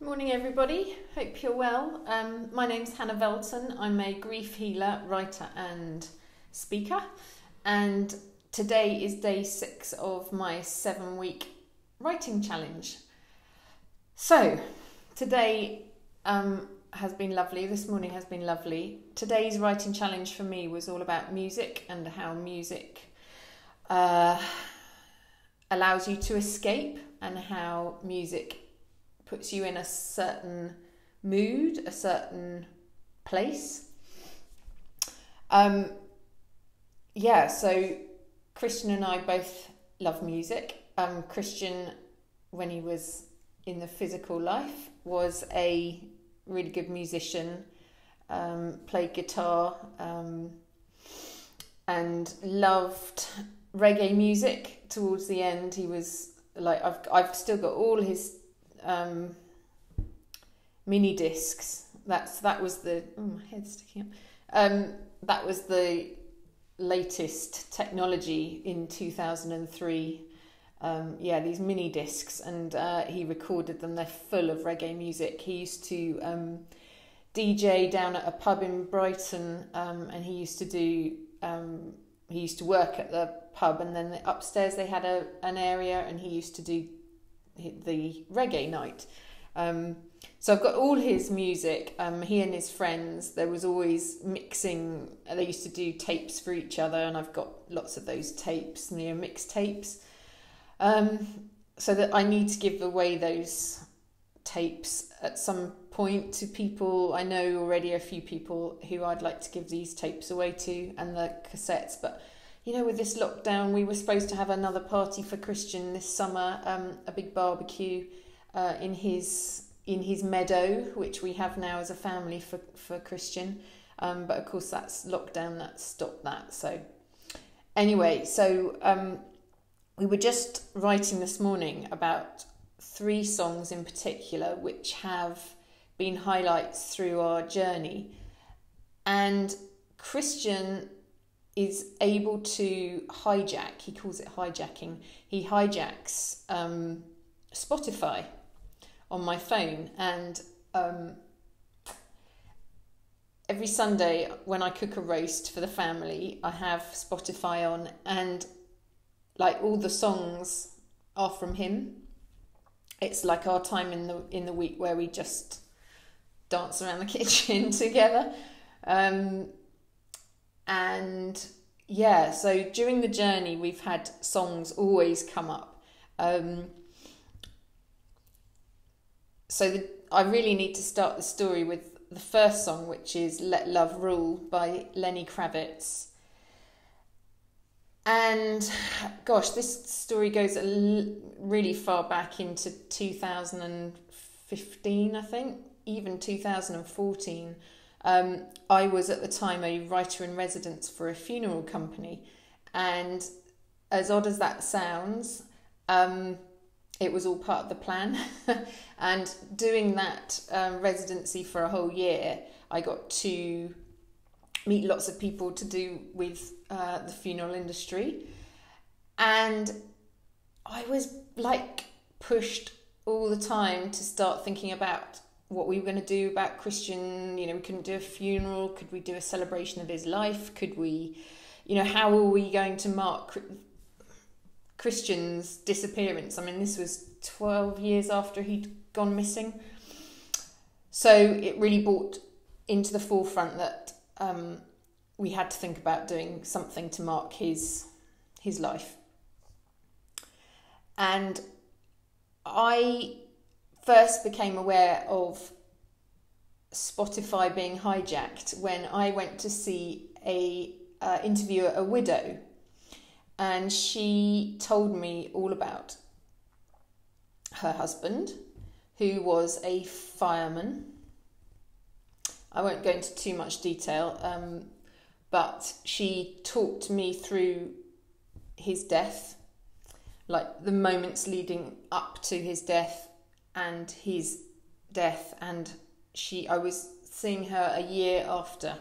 Morning everybody, hope you're well. My name's Hannah Velton. I'm a grief healer, writer and speaker, and today is day 6 of my 7-week writing challenge. So today has been lovely, this morning has been lovely. Today's writing challenge for me was all about music and how music allows you to escape and how music puts you in a certain mood, a certain place. So Christian and I both love music. Christian, when he was in the physical life, was a really good musician, played guitar, and loved reggae music. Towards the end, he was like, I've still got all his mini discs. That was the my head's sticking up. That was the latest technology in 2003. These mini discs, and he recorded them. They're full of reggae music. He used to DJ down at a pub in Brighton, and he used to work at the pub, and then upstairs they had an area, and he used to do the reggae night. So I've got all his music. He and his friends, there was always mixing. They used to do tapes for each other, and I've got lots of those tapes, mix tapes. So that I need to give away those tapes at some point to people. I know already a few people who I'd like to give these tapes away to, and the cassettes, but with this lockdown, we were supposed to have another party for Christian this summer, a big barbecue in his meadow, which we have now as a family for Christian. But of course, that's lockdown, that stopped that. So anyway, we were just writing this morning about 3 songs in particular, which have been highlights through our journey. And Christian is able to hijack, he calls it hijacking, he hijacks Spotify on my phone, and every Sunday when I cook a roast for the family, I have Spotify on, and like all the songs are from him. It's like our time in the week where we just dance around the kitchen together. So during the journey, we've had songs always come up. I really need to start the story with the first song, which is Let Love Rule by Lenny Kravitz. And gosh, this story goes really far back into 2015, I think, even 2014. I was at the time a writer in residence for a funeral company, and as odd as that sounds, it was all part of the plan. And doing that residency for a whole year, I got to meet lots of people to do with the funeral industry, and I was like pushed all the time to start thinking about what we were going to do about Christian. We couldn't do a funeral. Could we do a celebration of his life? Could we, how were we going to mark Christian's disappearance? I mean, this was 12 years after he'd gone missing. So it really brought into the forefront that we had to think about doing something to mark his life. And I first became aware of Spotify being hijacked when I went to see a interviewer, a widow, and she told me all about her husband, who was a fireman. I won't go into too much detail, but she talked me through his death, like the moments leading up to his death and his death, and I was seeing her a year after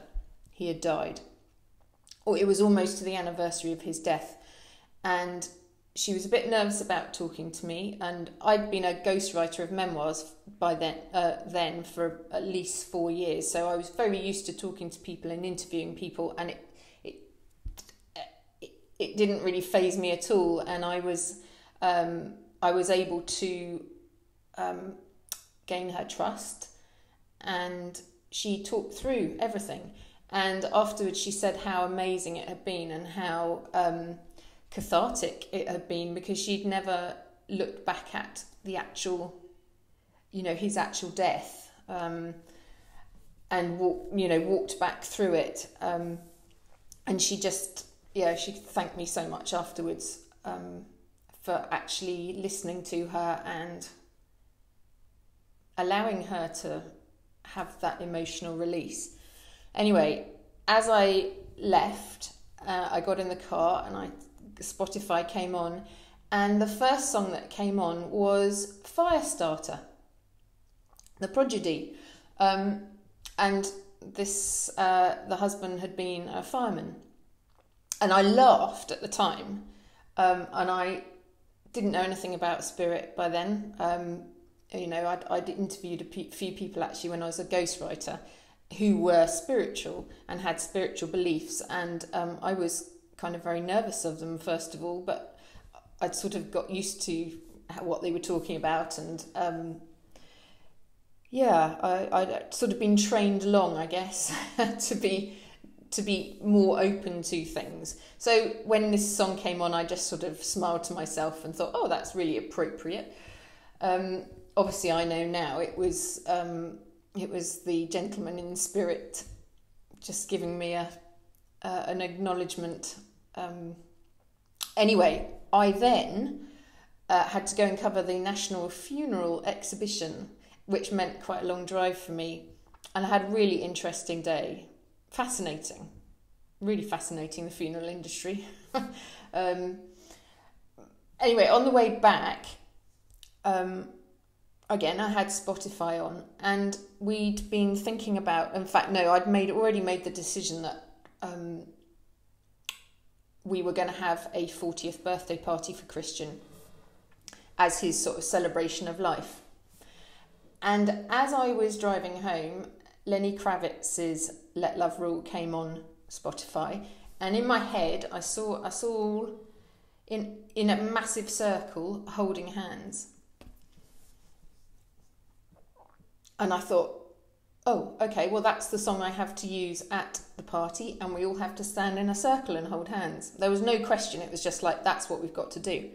he had died, or it was almost to the anniversary of his death, and she was a bit nervous about talking to me, and I'd been a ghostwriter of memoirs by then for at least 4 years, so I was very used to talking to people and interviewing people, and it didn't really faze me at all, and I was able to gain her trust, and she talked through everything. And afterwards she said how amazing it had been and how cathartic it had been, because she'd never looked back at the actual, his actual death, and walked back through it, and she just, she thanked me so much afterwards for actually listening to her and allowing her to have that emotional release. Anyway, as I left, I got in the car and Spotify came on, and the first song that came on was Firestarter, The Prodigy, and this the husband had been a fireman, and I laughed at the time, and I didn't know anything about spirit by then. I'd interviewed a few people actually when I was a ghostwriter who were spiritual and had spiritual beliefs, and I was kind of very nervous of them first of all, but I'd sort of got used to what they were talking about, and I'd sort of been trained along, I guess, to be more open to things. So when this song came on, I just sort of smiled to myself and thought, oh, that's really appropriate. Obviously I know now it was the gentleman in spirit just giving me an acknowledgement. Anyway, I then had to go and cover the National Funeral Exhibition, which meant quite a long drive for me, and I had a really interesting day. Fascinating, really fascinating, the funeral industry. Anyway, on the way back, again, I had Spotify on, and we'd been thinking about, in fact, no, I'd already made the decision that we were going to have a 40th birthday party for Christian as his sort of celebration of life. And as I was driving home, Lenny Kravitz's Let Love Rule came on Spotify, and in my head I saw us all in a massive circle holding hands. And I thought, oh, okay, well, that's the song I have to use at the party, and we all have to stand in a circle and hold hands. There was no question. It was just like, that's what we've got to do.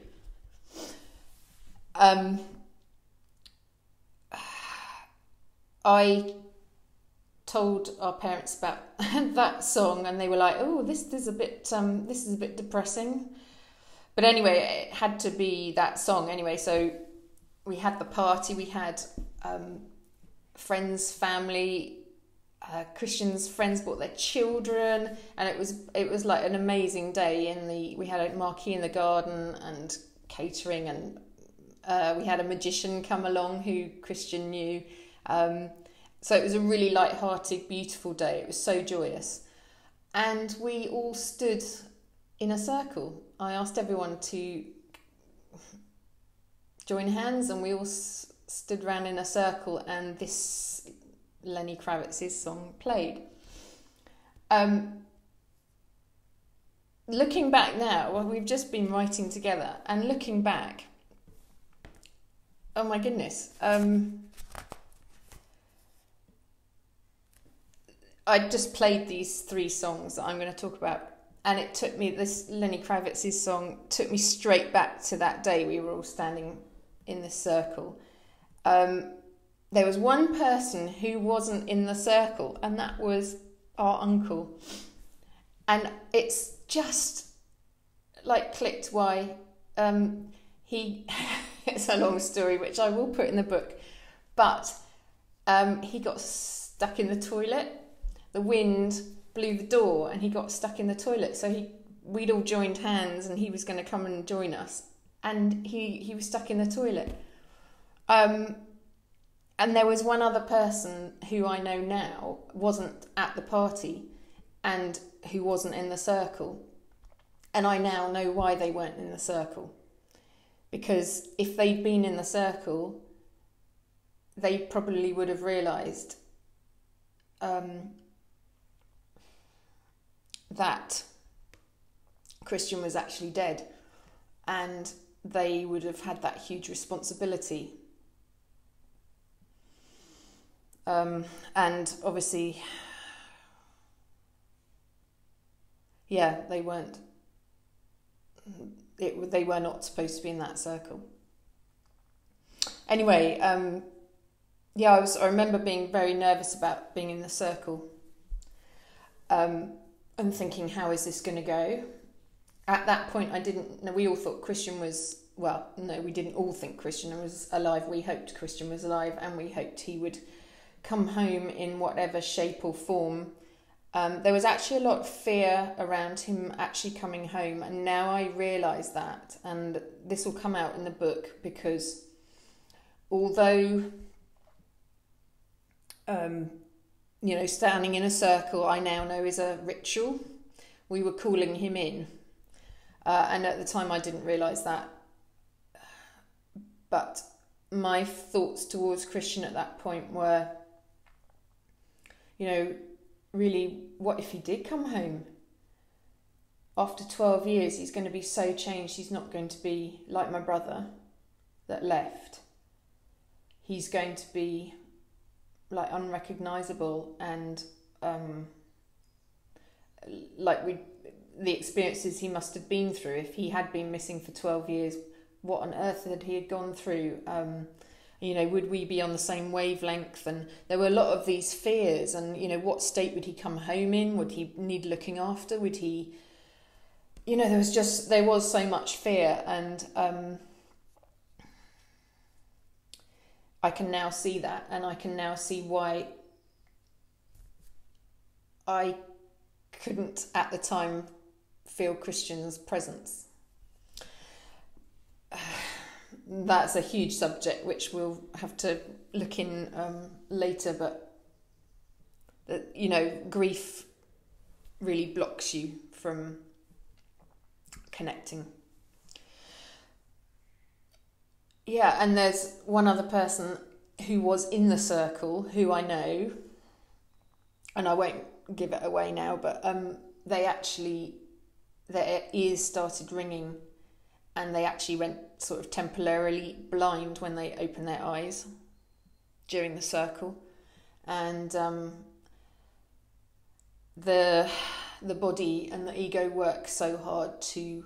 I told our parents about that song, and they were like, oh, this is a bit depressing. But anyway, it had to be that song anyway. So we had the party, we had friends, family, Christians' friends brought their children, and it was like an amazing day. We had a marquee in the garden and catering, and we had a magician come along who Christian knew. So it was a really light-hearted, beautiful day. It was so joyous, and we all stood in a circle. I asked everyone to join hands, and we all stood around in a circle, and this Lenny Kravitz's song played. Looking back now, well, we've just been writing together, and looking back, oh my goodness, I just played these 3 songs that I'm going to talk about, and it took me, this Lenny Kravitz's song took me straight back to that day we were all standing in this circle. There was one person who wasn't in the circle, and that was our uncle. And it's just like clicked why it's a long story which I will put in the book, but he got stuck in the toilet. The wind blew the door and he got stuck in the toilet, so we'd all joined hands and he was going to come and join us, and he was stuck in the toilet. And there was one other person who I know now wasn't at the party and who wasn't in the circle. And I now know why they weren't in the circle. Because if they'd been in the circle, they probably would have realised that Christian was actually dead, and they would have had that huge responsibility. And obviously, yeah, they were not supposed to be in that circle. Anyway, yeah, I remember being very nervous about being in the circle, and thinking, how is this going to go? At that point, we all thought Christian was, well, no, we didn't all think Christian was alive. We hoped Christian was alive, and we hoped he would come home in whatever shape or form. There was actually a lot of fear around him actually coming home, and now I realise that, and this will come out in the book, because although, standing in a circle, I now know is a ritual, we were calling him in, and at the time I didn't realise that, but my thoughts towards Christian at that point were, really, what if he did come home? After 12 years, he's going to be so changed. He's not going to be like my brother that left. He's going to be like unrecognisable, and the experiences he must have been through. If he had been missing for 12 years, what on earth had he gone through? Would we be on the same wavelength? And there were a lot of these fears, and, what state would he come home in? Would he need looking after? Would he, there was so much fear, and I can now see that, and I can now see why I couldn't at the time feel Christian's presence. That's a huge subject which we'll have to look in later, but grief really blocks you from connecting. Yeah, and there's one other person who was in the circle who I know, and I won't give it away now, but their ears started ringing, and they actually went sort of temporarily blind when they opened their eyes during the circle. And the body and the ego work so hard to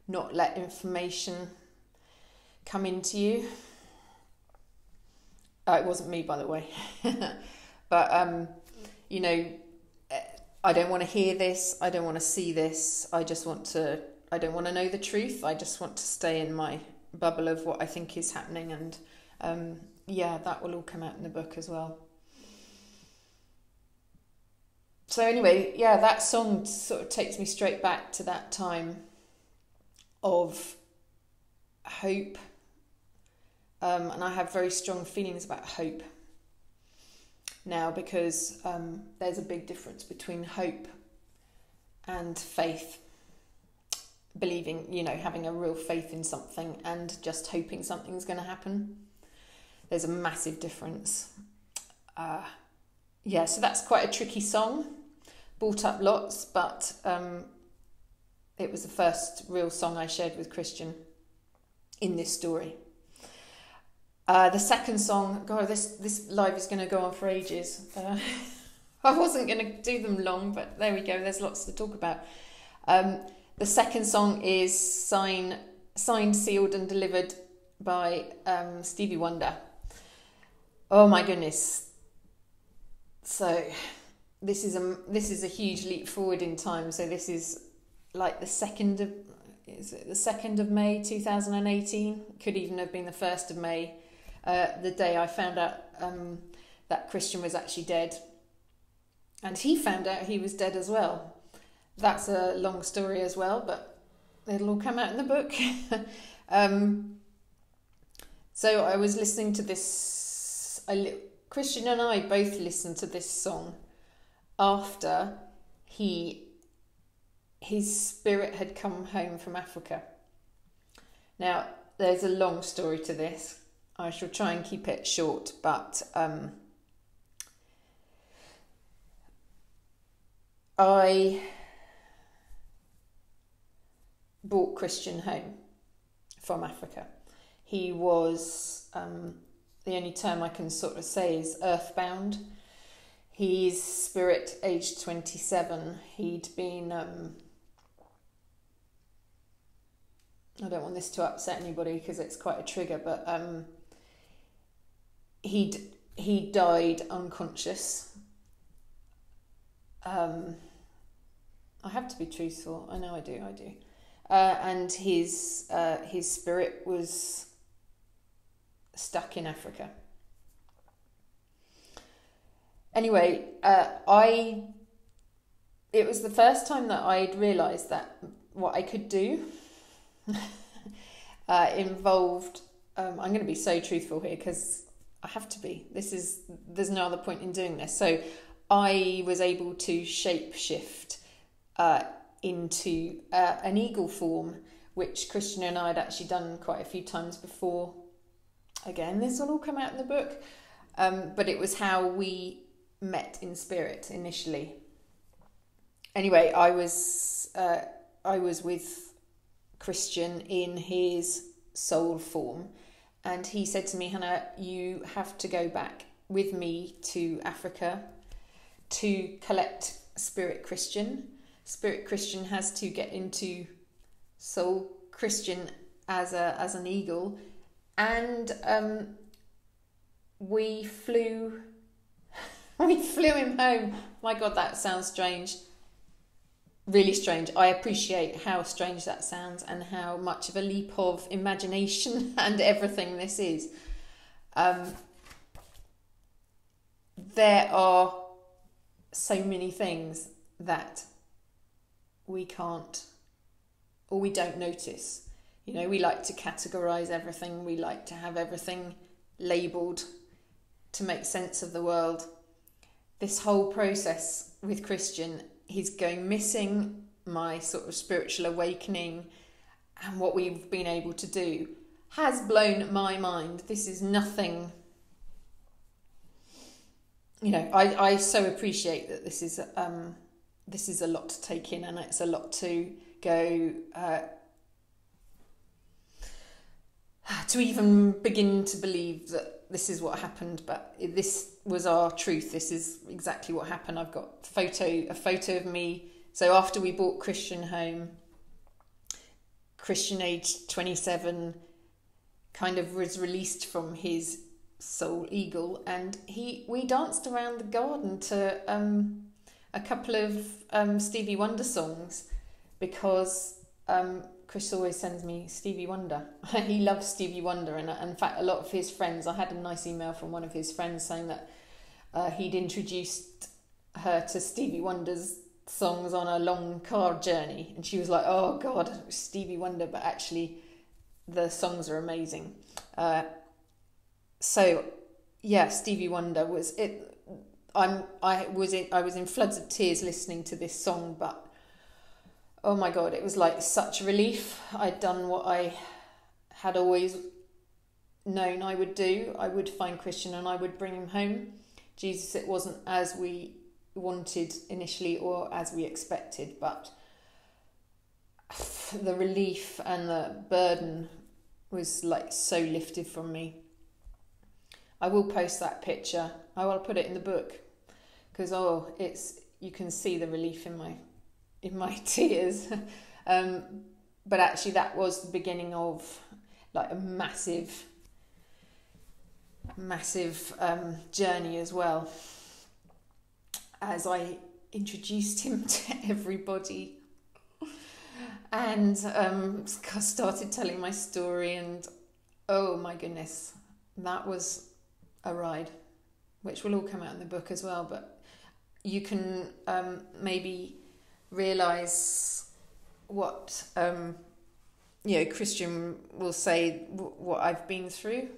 not let information come into you. It wasn't me, by the way. But, I don't want to hear this. I don't want to see this. I don't want to know the truth. I just want to stay in my bubble of what I think is happening. And that will all come out in the book as well. So anyway, that song sort of takes me straight back to that time of hope. And I have very strong feelings about hope now, because there's a big difference between hope and faith. Believing, having a real faith in something and just hoping something's going to happen. There's a massive difference. So that's quite a tricky song. Brought up lots, but it was the first real song I shared with Christian in this story. The second song, God, this live is going to go on for ages. I wasn't going to do them long, but there we go. There's lots to talk about. The second song is signed, sealed and delivered by Stevie Wonder. Oh my goodness. So this is a huge leap forward in time. So this is like the 2nd of May 2018? Could even have been the 1st of May, the day I found out that Christian was actually dead. And he found out he was dead as well. That's a long story as well, but it'll all come out in the book. So I was listening to this. Christian and I both listened to this song after his spirit had come home from Africa. Now, there's a long story to this. I shall try and keep it short, but I brought Christian home from Africa. He was, the only term I can sort of say is earthbound. He's spirit, aged 27. He'd been, I don't want this to upset anybody because it's quite a trigger, but he died unconscious. I have to be truthful. I know I do. And his spirit was stuck in Africa. Anyway, it was the first time that I'd realised that what I could do involved, I'm going to be so truthful here because I have to be. There's no other point in doing this. So I was able to shape shift into an eagle form, which Christian and I had actually done quite a few times before. Again, this will all come out in the book, but it was how we met in spirit initially. Anyway, I was with Christian in his soul form, and he said to me, Hannah, you have to go back with me to Africa to collect Spirit Christian. Spirit Christian has to get into Soul Christian as an eagle, and we flew him home. My God, that sounds strange. Really strange. I appreciate how strange that sounds and how much of a leap of imagination and everything this is. There are so many things that we can't, or we don't notice. You know, we like to categorize everything. We like to have everything labeled to make sense of the world. This whole process with Christian, he's going missing my sort of spiritual awakening, and what we've been able to do has blown my mind. This is nothing, you know, I so appreciate that this is a lot to take in, and it's a lot to go to even begin to believe that this is what happened, but this was our truth. This is exactly what happened. I've got a photo of me. So after we brought Christian home, Christian, aged 27, kind of was released from his soul eagle, and we danced around the garden to a couple of Stevie Wonder songs, because Chris always sends me Stevie Wonder. He loves Stevie Wonder, and in fact a lot of his friends, I had a nice email from one of his friends saying that he'd introduced her to Stevie Wonder's songs on a long car journey, and she was like, oh God, Stevie Wonder, but actually the songs are amazing. So yeah, Stevie Wonder was it. I was in floods of tears listening to this song, but oh my God, it was like such a relief. I'd done what I had always known I would do. I would find Christian and I would bring him home. Jesus, it wasn't as we wanted initially or as we expected, but the relief and the burden was like so lifted from me. I will post that picture. I will put it in the book, because you can see the relief in my tears. But actually that was the beginning of like a massive journey as well, as I introduced him to everybody and started telling my story, and oh my goodness, that was a ride, which will all come out in the book as well. But you can maybe realise what Christian will say, what I've been through,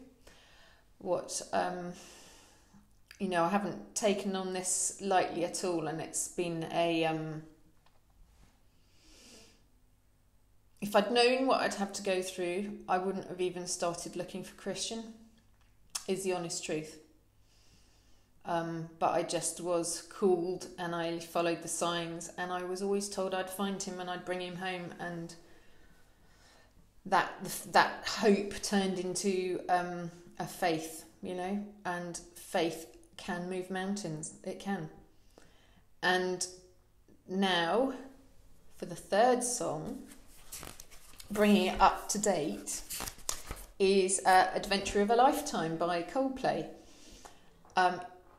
what I haven't taken on this lightly at all, and it's been if I'd known what I'd have to go through, I wouldn't have even started looking for Christian, is the honest truth. But I just was called, and I followed the signs, and I was always told I'd find him and I'd bring him home, and that hope turned into a faith, you know, and faith can move mountains. It can. And now, for the third song, bringing it up to date, is Adventure of a Lifetime by Coldplay.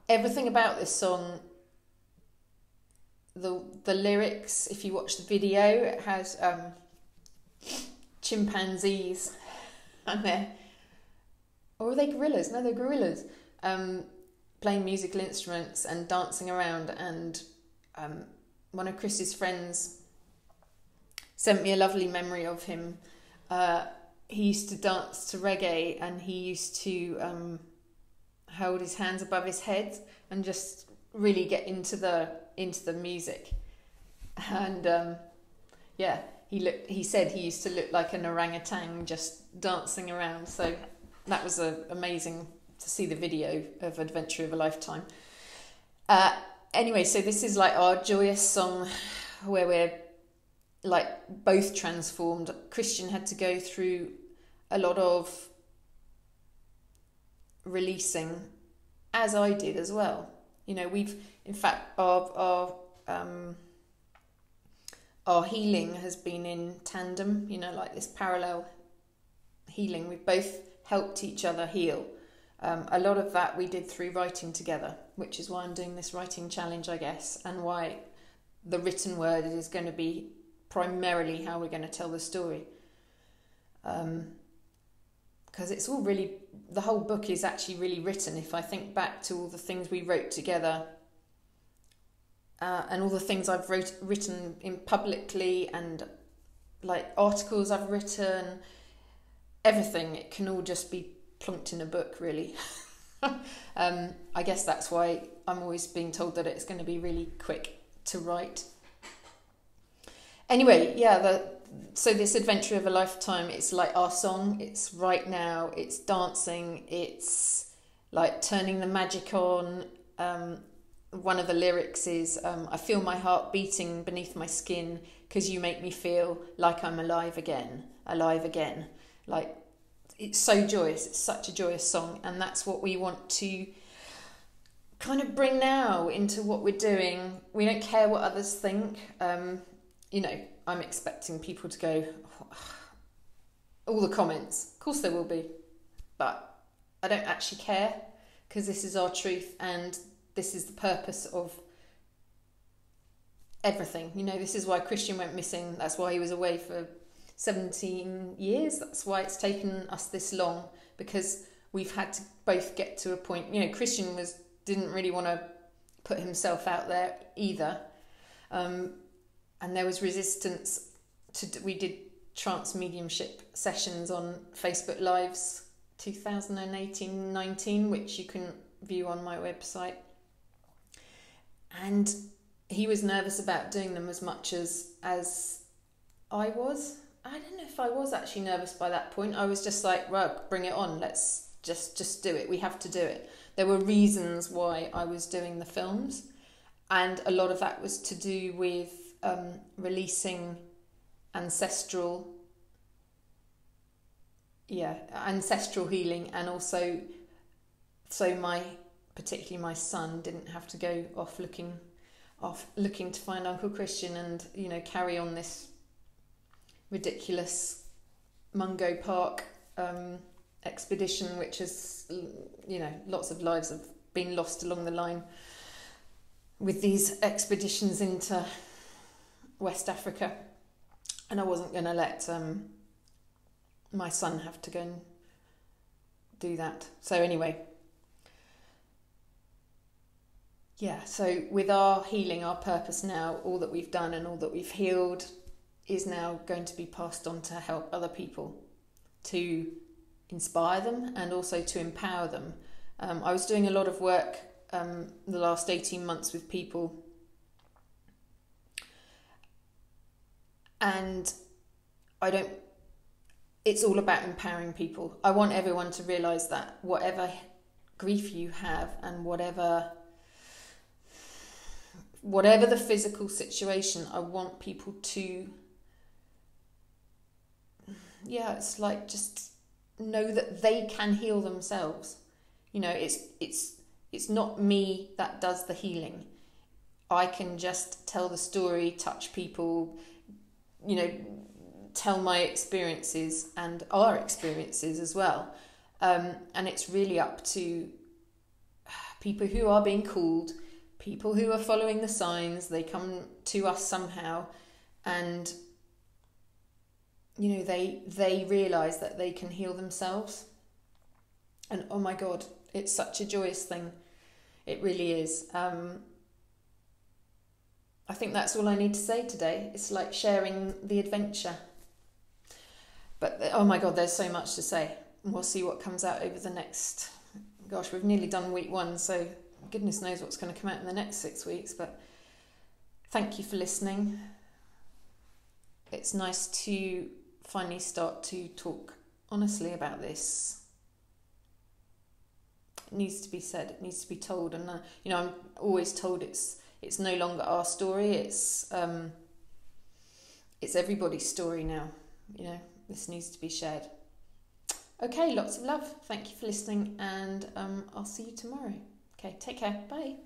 Everything about this song, the lyrics, if you watch the video, it has chimpanzees, and or are they gorillas? No, they're gorillas, playing musical instruments and dancing around. And one of Chris's friends sent me a lovely memory of him. He used to dance to reggae, and he used to hold his hands above his head and just really get into the music. And he said he used to look like an orangutan just dancing around. So that was amazing to see the video of Adventure of a Lifetime. Anyway, so this is like our joyous song where we're like both transformed. Christian had to go through a lot of releasing, as I did as well. You know, we've, in fact, our healing has been in tandem, you know, like this parallel healing. We've both helped each other heal. A lot of that we did through writing together, which is why I'm doing this writing challenge, I guess, and why the written word is going to be primarily how we're going to tell the story. Because it's all really, the whole book is actually really written. If I think back to all the things we wrote together, and all the things I've written in publicly, and like articles I've written, everything, it can all just be plunked in a book, really. I guess that's why I'm always being told that it's going to be really quick to write. Anyway, so this Adventure of a Lifetime, it's like our song. It's right now, it's dancing, it's like turning the magic on. One of the lyrics is, I feel my heart beating beneath my skin because you make me feel like I'm alive again. Like, it's so joyous. It's such a joyous song, and that's what we want to kind of bring now into what we're doing. We don't care what others think. You know, I'm expecting people to go, all the comments. Of course there will be, but I don't actually care, because this is our truth, and this is the purpose of everything. You know, this is why Christian went missing. That's why he was away for 17 years. That's why it's taken us this long, because we've had to both get to a point. You know, Christian didn't really want to put himself out there either. And there was resistance we did trance mediumship sessions on Facebook Lives 2018-19, which you can view on my website. And he was nervous about doing them as much as I was. I don't know if I was actually nervous by that point. I was just like, well, bring it on. Let's just do it. We have to do it. There were reasons why I was doing the films. And a lot of that was to do with releasing ancestral healing, and also so particularly my son didn't have to go off looking to find Uncle Christian and, you know, carry on this ridiculous Mungo Park expedition, which has, you know, lots of lives have been lost along the line with these expeditions into West Africa. And I wasn't going to let my son have to go and do that. So anyway, so with our healing, our purpose now, all that we've done and all that we've healed is now going to be passed on to help other people, to inspire them and also to empower them. I was doing a lot of work the last 18 months with people, and I don't, it's all about empowering people. I want everyone to realise that whatever grief you have and whatever the physical situation, I want people to, it's like just know that they can heal themselves. You know, it's not me that does the healing. I can just tell the story, touch people, you know, tell my experiences and our experiences as well. And it's really up to people who are being called, people who are following the signs. They come to us somehow, and you know, they realise that they can heal themselves. And oh my God, it's such a joyous thing. It really is. I think that's all I need to say today. It's like sharing the adventure. But oh my God, there's so much to say. We'll see what comes out over the next... Gosh, we've nearly done week 1, so goodness knows what's going to come out in the next 6 weeks. But thank you for listening. It's nice to finally start to talk honestly about this. It needs to be said, it needs to be told. And you know, I'm always told it's no longer our story, it's everybody's story now. You know, this needs to be shared. Okay, lots of love. Thank you for listening, and I'll see you tomorrow. Okay, take care. Bye.